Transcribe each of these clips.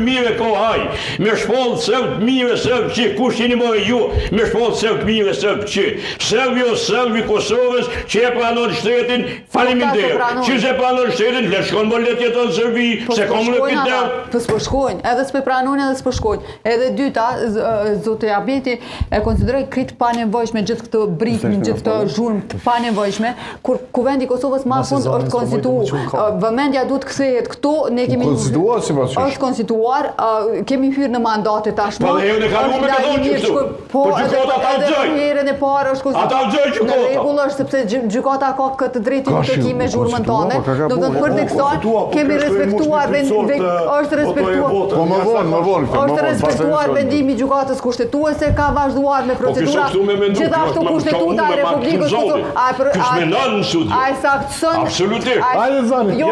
Mive kohaj, me shpollë sëvë mive sëvë që, kush jeni më ju, me shpollë sëvë mive sëvë që, sëvë Kosovës që e pranon shtetin, faleminderit, që se pranon shtetin, le shkon më letë jetë në Serbi, se kom në këtë. Po s'po shkojnë, edhe s'pe pranon edhe s'po shkojnë. Edhe dyta, zote Abeti e konsideroj këtë pa nevojshme gjithë këtë britën, gjithë këtë zhurmë të pa nevojshme, kur kuvendi i Kosovës ma fund është konstituar, vëmendja duhet kthehet këtu, ne kemi është konstituar. Kemi hyrë në mandate tashmë. Po dhe ju në kalu me këto qështu. Po gjykata ta gjëj. Herën e parë është konstituar. Ata gjëj gjykata. Në rregull është sepse gjykata ka këtë drejtim të ki me zhurmën tonë. Do të për të kësaj kemi respektuar është respektuar. Po më vonë. Është respektuar vendimi i gjykatës kushtetuese, ka vazhduar me procedura. Gjithashtu kushtetuta e Republikës Kosovë. Kush mendon në sud? Ai saktëson. Absolutisht. Hajde zani. Jo,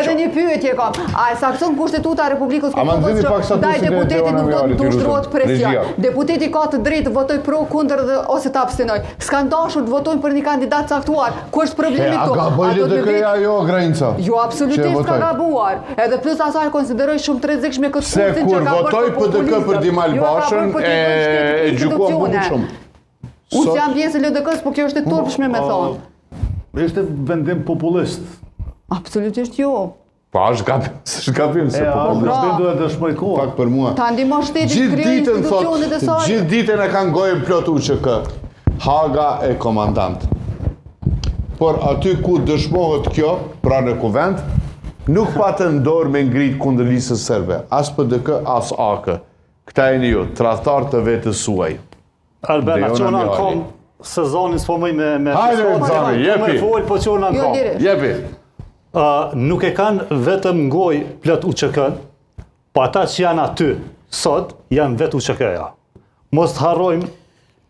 edhe një pyetje kam. Ai saktëson Kushtetuta e Republikës Kosovës që ndaj deputetit nuk do të ushtrohet presion. Deputeti ka të drejtë të votojë pro, kundër ose të abstenoj. S'kan dashur të votojnë për një kandidat caktuar. Ku është problemi këtu? A gabojë të këja jo Granica? Jo, absolutisht ka gabuar. Edhe plus asaj konsideroj shumë të rrezikshme këtë kursin që ka bërë për populizëm. Se kur votoj PD për Dimal Bashën, e gjykuam bukur shumë. Unë jam pjesë e LDK-s, po kjo është e turpshme me thonë. Ishte vendim populist. Absolutisht jo. Pa, është gabim se populizmi duhet të dëshmoj kohë. Pak për mua. Ta ndihmon shtetin të krijojë institucionet e saj. Gjithë ditën e kanë gojën plot UÇK. Haga e komandant. Por aty ku dëshmohet kjo, pra në kuvend, nuk patën dorë me ngrit kundër listës serbe, as PDK, as AK. Këta e një ju, tradhtar të vetës suaj. Albena, qona në kom sezonin s'po mëj me hajde, Zani, jepi. Po qona në kom. Jepi. Nuk e kanë vetëm ngoj plot UÇK-n, po ata që janë aty sot janë vetë UÇK-ja. Mos të harrojmë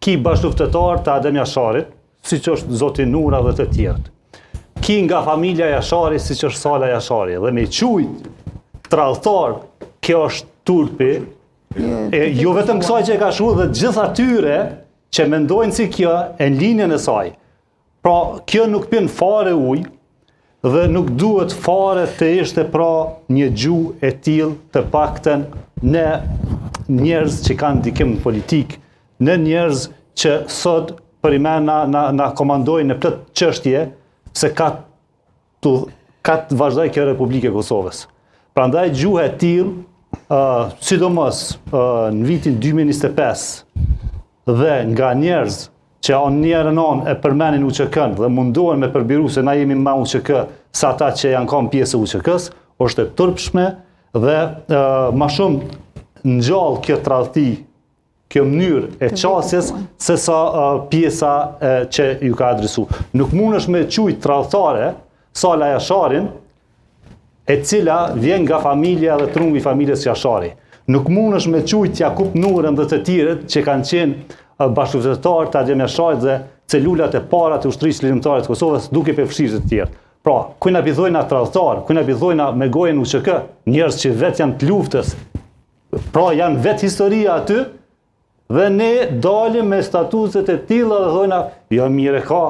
ki bashkëftetar të Adem Jasharit, siç është zoti Nura dhe të tjerët. Ki nga familja Jashari, siç është Sala Jashari, dhe me qujt tradhtar, kjo është turpi, jo vetëm kësaj që e ka shkruar dhe gjithë atyre që mendojnë si kjo e në linjën e saj. Pra, kjo nuk pin fare ujë, dhe nuk duhet fare të ishte pra një gjuhë e tillë të paktën në njerëz që kanë ndikim politik, në njerëz që sot për imena na komandojnë në plot çështje se ka të vazhdoj kjo Republike Kosovës. Prandaj gjuhë e tillë, sidomos në vitin 2025 dhe nga njerëz që njerën e përmenin UÇK-n dhe mundohen me përbiru se na jemi ma UÇK sa ata që janë kam pjesë UÇK-s, është e turpshme dhe ma shumë në gjallë kjo tradhti, kjo mënyrë e qasjes se sa pjesa që ju ka adresu. Nuk mund është me qujtë tradhtare Sala Jasharin, e cila vjen nga familja dhe trungu i familjes Jashari. Nuk mund është me qujtë Jakub Nurën dhe të tjerët që kanë qenë bashkëftetar të Adem Jasharit dhe celulat e para të ushtrisë ligjërimtare të Kosovës duke përfshirë të tjerë. Pra, kujna bidhojna tradhtar, kujna bidhojna me gojen UÇK, njerëz që vetë janë të luftës, pra janë vetë historia aty, dhe ne dalim me statuset e tilla dhe thojna, jo mire ka,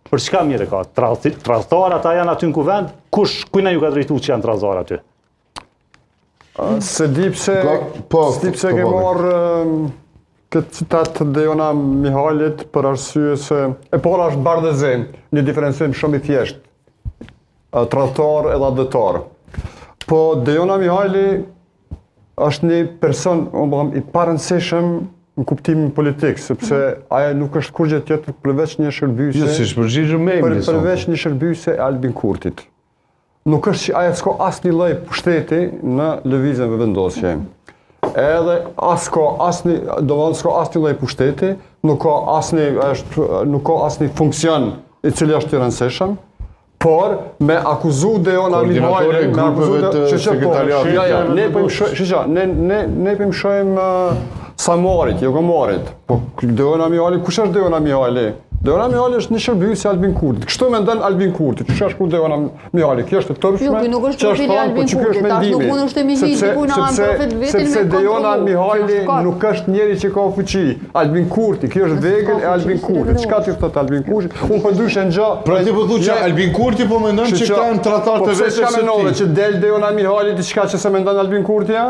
për çka mire ka? Tradhtar ata janë aty në kuvend, kujna ju ka drejtuar që janë tradhtar aty? Se di pse ke marrë këtë citat të Dejona Mihalit për arsye se e para është bardhëzim, një diferencim shumë i thjeshtë, tradhtar edhe adëtar. Po Dejona Mihali është një person i parëndësishëm në kuptimin politik, sepse aja nuk është kur gjë tjetër përveç një shërbyse, përveç një shërbyse e Albin Kurtit. Nuk është që aja s'ka asnjë lloj pushteti në lëvizjen e vendosje. Edhe s'ka asnjë lloj pushteti, nuk ka asnjë funksion i cili është i rëndësishëm, por me akuzu Dejona Mihali, me akuzu ne po im shohim Samarit, jo Gomarit. Po Dejona Mihali, kush është Dejona Mihali? Deona Mihali është një shërbëes i Albin Kurtit. Kështu mendon Albin Kurti. Çka shkruaj Deona Mihali? Kjo është e tërshme. Nuk është profili Albin Kurtit, tash nuk mund është me hiç diku na han profet vetin me sepse Deona Mihali nuk është njeri që ka fuqi. Albin Kurti, kjo është vegël e Albin Kurtit. Çka ti thot Albin Kurti? Unë po ndryshë ngja. Pra ti po thuaj që Albin Kurti po mendon që kanë tratat të vetë që del Deona Mihali diçka që se mendon Albin Kurti, ja?